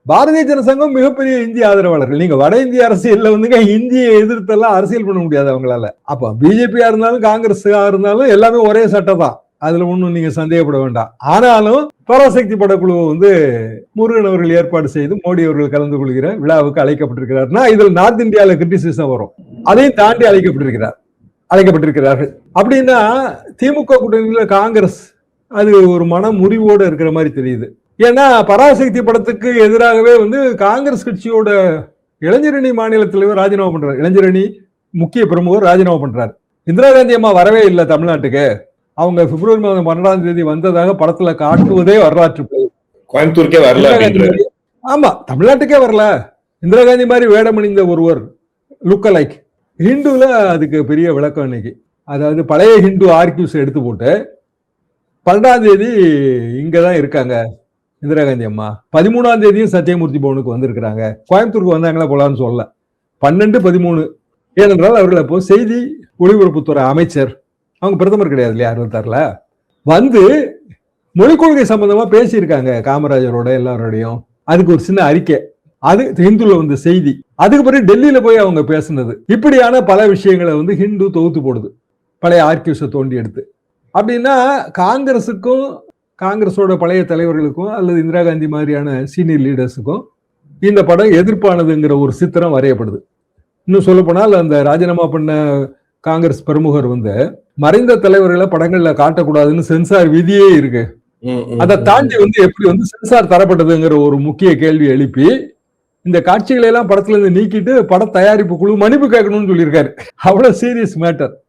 பாரதிய ஜனசங்கம் மிகப்பெரிய இந்திய ஆதரவாளர்கள். நீங்க வட இந்திய அரசியல்ல வந்துங்க இந்தியை எதிர்த்தெல்லாம் அரசியல் பண்ண முடியாது அவங்களால. அப்ப பிஜேபியா இருந்தாலும் காங்கிரஸா இருந்தாலும் எல்லாமே ஒரே சட்டம் தான். அதுல ஒண்ணும் நீங்க சந்தேகப்பட வேண்டாம். ஆனாலும் பராசக்தி படக்குழுவை வந்து முருகன் அவர்கள் ஏற்பாடு செய்து மோடி அவர்கள் கலந்து கொள்கிற விழாவுக்கு அழைக்கப்பட்டிருக்கிறார்னா இதில் நார்த் இந்தியாவில் கிரிட்டிசிசம் வரும். அதையும் தாண்டி அழைக்கப்பட்டிருக்கிறார்கள். அப்படின்னா திமுக கூட்டணியில காங்கிரஸ் அது ஒரு மன முறிவோடு இருக்கிற மாதிரி தெரியுது. ஏன்னா பராசக்தி படத்துக்கு எதிராகவே வந்து காங்கிரஸ் கட்சியோட இளைஞரணி மாநில தலைவர் ராஜினாமா பண்றாரு. இளைஞரணி முக்கிய பிரமுகர் ராஜினாமா பண்றாரு. இந்திரா காந்தி அம்மா வரவே இல்லை தமிழ்நாட்டுக்கு. அவங்க பிப்ரவரி மாதம் 12ஆம் தேதி வந்ததாக படத்துல காட்டுவதே வரலாற்று போய் கோயம்புத்தூருக்கே வரல. ஆமா, தமிழ்நாட்டுக்கே வரல. இந்திரா காந்தி மாதிரி வேடமணிந்த ஒருவர் லுக் லைக் ஹிந்துல அதுக்கு பெரிய விளக்கம் இன்னைக்கு. அதாவது பழைய ஹிந்து ஆர்கியூஸ் எடுத்து போட்டு 12ஆம் தேதி இங்கதான் இருக்காங்க இந்திரா காந்தி அம்மா. 13ஆம் தேதியும் சத்தியமூர்த்தி பவனுக்கு வந்திருக்கிறாங்க. கோயம்புத்தூருக்கு வந்தாங்களா போலான்னு சொல்ல 12-13. ஏனென்றால் அவர்கள் அப்போ செய்தி ஒளிபரப்புத்துறை அமைச்சர், அவங்க பிரதமர் கிடையாது இல்லையா 66ல, வந்து மொழிக் கொள்கை சம்பந்தமா பேசியிருக்காங்க காமராஜரோட எல்லாரோடையும். அதுக்கு ஒரு சின்ன அறிக்கை, அது ஹிந்துல வந்து செய்தி. அதுக்கு பிறகு டெல்லியில போய் அவங்க பேசுனது. இப்படியான பல விஷயங்களை வந்து ஹிந்து தொகுத்து போடுது, பழைய ஆர்கியூஸை தோண்டி எடுத்து. அப்படின்னா காங்கிரஸுக்கும் காங்கிரஸோட பழைய தலைவர்களுக்கும் அல்லது இந்திரா காந்தி மாதிரியான சீனியர் லீடர்ஸுக்கும் இந்த படம் எதிர்ப்பானதுங்கிற ஒரு சித்திரம் வரையப்படுது. இன்னும் சொல்ல போனால் அந்த ராஜினாமா பண்ண காங்கிரஸ் பிரமுகர் வந்து மறைந்த தலைவர்களை படங்கள்ல காட்டக்கூடாதுன்னு சென்சார் விதியே இருக்கு. அதை தாண்டி வந்து எப்படி வந்து சென்சார் தரப்பட்டதுங்கிற ஒரு முக்கிய கேள்வி எழுப்பி இந்த காட்சிகளை எல்லாம் படத்துல இருந்து நீக்கிட்டு பட தயாரிப்பு குழு மன்னிப்பு கேட்கணும்னு சொல்லியிருக்காரு. அவ்வளவு சீரியஸ் மேட்டர்.